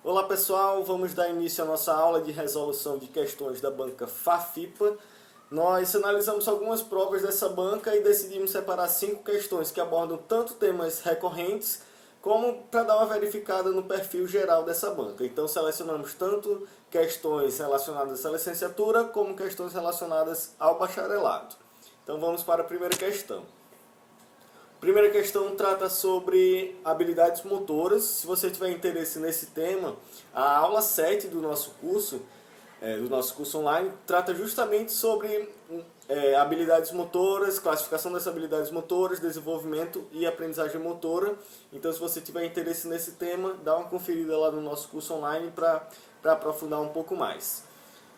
Olá pessoal, vamos dar início à nossa aula de resolução de questões da banca FAFIPA. Nós analisamos algumas provas dessa banca e decidimos separar 5 questões que abordam tanto temas recorrentes como para dar uma verificada no perfil geral dessa banca. Então selecionamos tanto questões relacionadas à licenciatura como questões relacionadas ao bacharelado. Então vamos para a primeira questão. Primeira questão trata sobre habilidades motoras. Se você tiver interesse nesse tema, a aula 7 do nosso curso online, trata justamente sobre habilidades motoras, classificação das habilidades motoras, desenvolvimento e aprendizagem motora. Então, se você tiver interesse nesse tema, dá uma conferida lá no nosso curso online para aprofundar um pouco mais.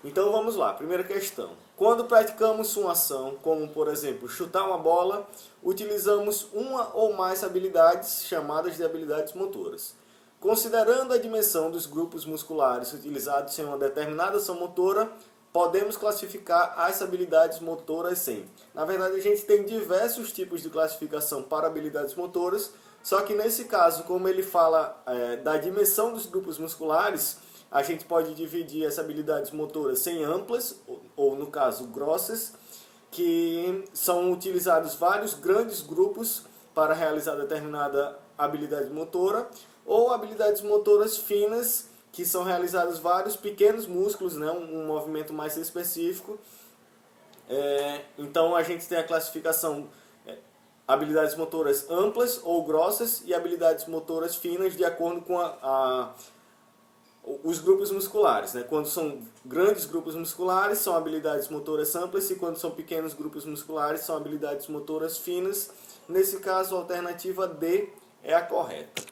Então vamos lá, primeira questão. Quando praticamos uma ação, como por exemplo chutar uma bola, utilizamos uma ou mais habilidades chamadas de habilidades motoras. Considerando a dimensão dos grupos musculares utilizados em uma determinada ação motora, podemos classificar as habilidades motoras em. Na verdade, a gente tem diversos tipos de classificação para habilidades motoras, só que nesse caso, como ele fala da dimensão dos grupos musculares, a gente pode dividir as habilidades motoras em amplas, ou no caso grossas, que são utilizados vários grandes grupos para realizar determinada habilidade motora, ou habilidades motoras finas, que são realizados vários pequenos músculos, né, um movimento mais específico. Então a gente tem a classificação habilidades motoras amplas ou grossas e habilidades motoras finas de acordo com os grupos musculares, né? Quando são grandes grupos musculares, são habilidades motoras amplas, e quando são pequenos grupos musculares, são habilidades motoras finas. Nesse caso, a alternativa D é a correta.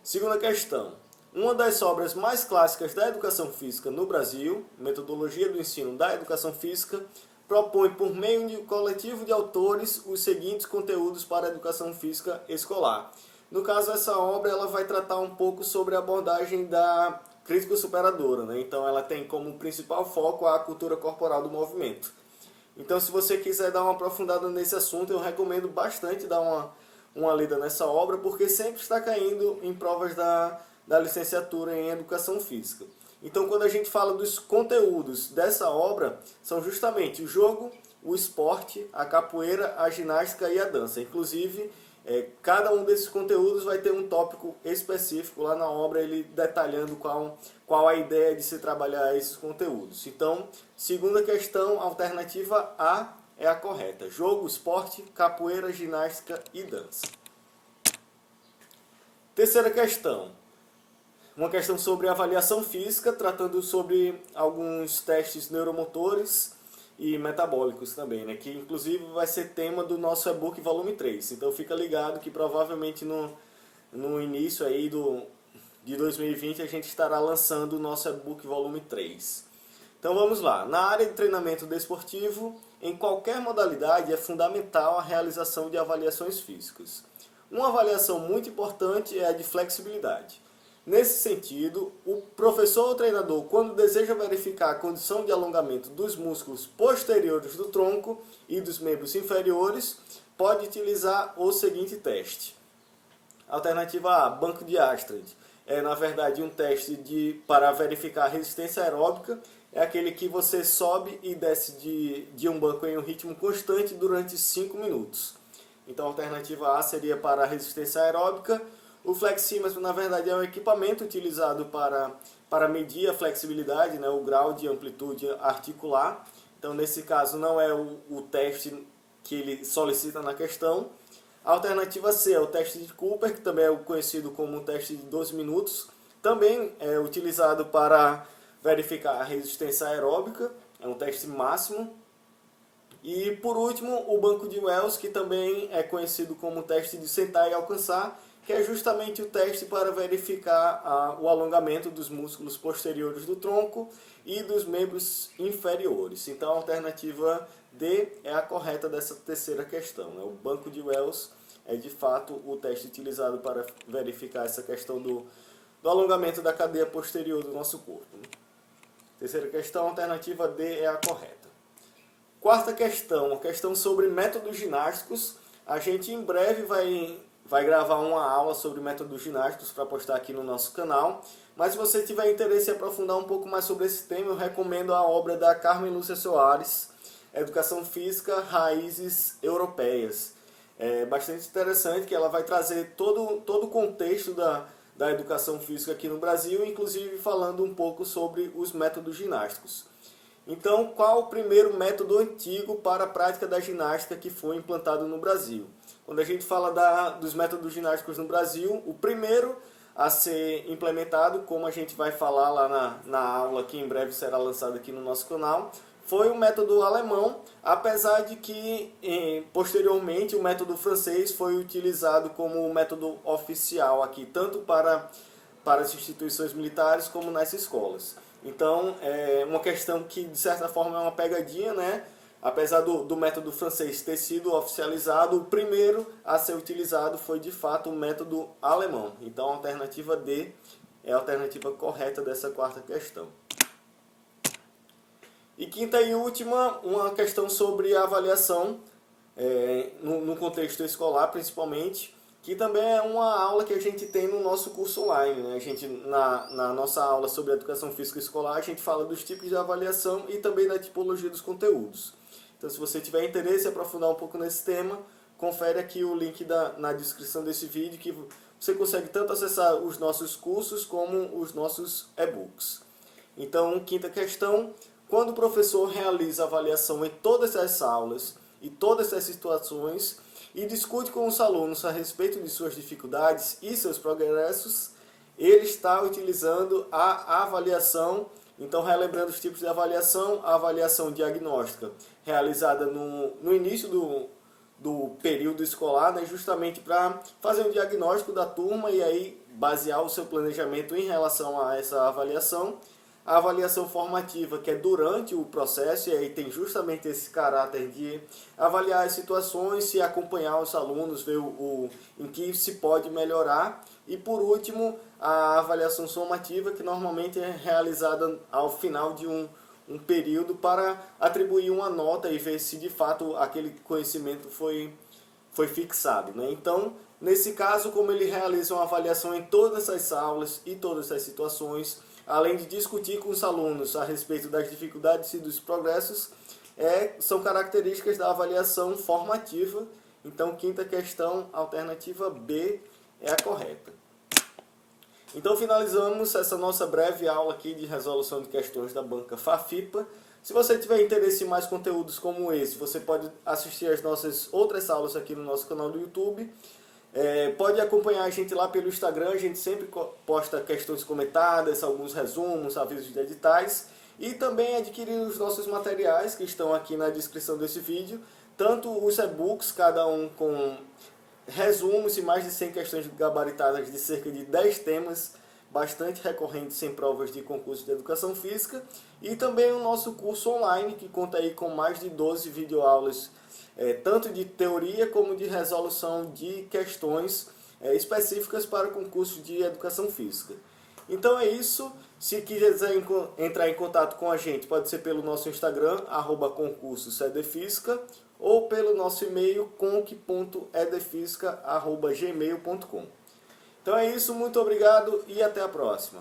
Segunda questão. Uma das obras mais clássicas da educação física no Brasil, Metodologia do Ensino da Educação Física, propõe, por meio de um coletivo de autores, os seguintes conteúdos para a educação física escolar. No caso, essa obra ela vai tratar um pouco sobre a abordagem da crítica superadora, né? Então ela tem como principal foco a cultura corporal do movimento. Então, se você quiser dar uma aprofundada nesse assunto, eu recomendo bastante dar uma lida nessa obra, porque sempre está caindo em provas da licenciatura em Educação Física. Então, quando a gente fala dos conteúdos dessa obra, são justamente o jogo, o esporte, a capoeira, a ginástica e a dança. Inclusive, cada um desses conteúdos vai ter um tópico específico lá na obra, ele detalhando qual a ideia de se trabalhar esses conteúdos. Então, segunda questão, alternativa A é a correta. Jogo, esporte, capoeira, ginástica e dança. Terceira questão. Uma questão sobre avaliação física, tratando sobre alguns testes neuromotores e metabólicos também, né? Que inclusive vai ser tema do nosso e-book volume 3. Então fica ligado que provavelmente no início aí de 2020 a gente estará lançando o nosso e-book volume 3. Então vamos lá. Na área de treinamento desportivo, em qualquer modalidade é fundamental a realização de avaliações físicas. Uma avaliação muito importante é a de flexibilidade. Nesse sentido, o professor ou treinador, quando deseja verificar a condição de alongamento dos músculos posteriores do tronco e dos membros inferiores, pode utilizar o seguinte teste. Alternativa A, banco de Astrid. É, na verdade, um teste para verificar a resistência aeróbica. É aquele que você sobe e desce de um banco em um ritmo constante durante 5 minutos. Então, a alternativa A seria para a resistência aeróbica. O flexímetro, na verdade, é um equipamento utilizado para medir a flexibilidade, né, o grau de amplitude articular. Então, nesse caso, não é o teste que ele solicita na questão. A alternativa C é o teste de Cooper, que também é conhecido como o teste de 12 minutos. Também é utilizado para verificar a resistência aeróbica, é um teste máximo. E, por último, o banco de Wells, que também é conhecido como o teste de sentar e alcançar, que é justamente o teste para verificar o alongamento dos músculos posteriores do tronco e dos membros inferiores. Então a alternativa D é a correta dessa terceira questão, né? O banco de Wells é de fato o teste utilizado para verificar essa questão do alongamento da cadeia posterior do nosso corpo, né? Terceira questão, a alternativa D é a correta. Quarta questão, uma questão sobre métodos ginásticos. A gente em breve vai vai gravar uma aula sobre métodos ginásticos para postar aqui no nosso canal. Mas se você tiver interesse em aprofundar um pouco mais sobre esse tema, eu recomendo a obra da Carmen Lúcia Soares, Educação Física, Raízes Europeias. É bastante interessante que ela vai trazer todo o contexto da educação física aqui no Brasil, inclusive falando um pouco sobre os métodos ginásticos. Então, qual o primeiro método antigo para a prática da ginástica que foi implantado no Brasil? Quando a gente fala dos métodos ginásticos no Brasil, o primeiro a ser implementado, como a gente vai falar lá na aula que em breve será lançada aqui no nosso canal, foi o método alemão, apesar de que posteriormente o método francês foi utilizado como o método oficial aqui, tanto para as instituições militares como nas escolas. Então, é uma questão que, de certa forma, é uma pegadinha, né? Apesar do método francês ter sido oficializado, o primeiro a ser utilizado foi, de fato, o método alemão. Então, a alternativa D é a alternativa correta dessa quarta questão. E quinta e última, uma questão sobre a avaliação, no contexto escolar, principalmente, que também é uma aula que a gente tem no nosso curso online, né? A gente, na nossa aula sobre educação física escolar, a gente fala dos tipos de avaliação e também da tipologia dos conteúdos. Então, se você tiver interesse em aprofundar um pouco nesse tema, confere aqui o link na descrição desse vídeo, que você consegue tanto acessar os nossos cursos como os nossos e-books. Então, quinta questão, quando o professor realiza avaliação em todas as aulas e todas as situações, e discute com os alunos a respeito de suas dificuldades e seus progressos, ele está utilizando a avaliação. Então, relembrando os tipos de avaliação, a avaliação diagnóstica, realizada no início do período escolar, né, justamente para fazer um diagnóstico da turma e aí basear o seu planejamento em relação a essa avaliação. A avaliação formativa, que é durante o processo, e aí tem justamente esse caráter de avaliar as situações, se acompanhar os alunos, ver em que se pode melhorar. E por último, a avaliação somativa, que normalmente é realizada ao final de um período para atribuir uma nota e ver se de fato aquele conhecimento foi fixado, né? Então, nesse caso, como ele realiza uma avaliação em todas as aulas e todas as situações, além de discutir com os alunos a respeito das dificuldades e dos progressos, são características da avaliação formativa. Então, quinta questão, alternativa B é a correta. Então, finalizamos essa nossa breve aula aqui de resolução de questões da banca FAFIPA. Se você tiver interesse em mais conteúdos como esse, você pode assistir as nossas outras aulas aqui no nosso canal do YouTube. Pode acompanhar a gente lá pelo Instagram, a gente sempre posta questões comentadas, alguns resumos, avisos de editais, e também adquirir os nossos materiais que estão aqui na descrição desse vídeo, tanto os e-books, cada um com resumos e mais de 100 questões gabaritadas de cerca de 10 temas, bastante recorrentes em provas de concurso de educação física, e também o nosso curso online, que conta aí com mais de 12 videoaulas, tanto de teoria como de resolução de questões específicas para concursos de educação física. Então é isso. Se quiser entrar em contato com a gente, pode ser pelo nosso Instagram, @concursosedefísica, ou pelo nosso e-mail, conc.edefisca@gmail.com. Então é isso, muito obrigado e até a próxima.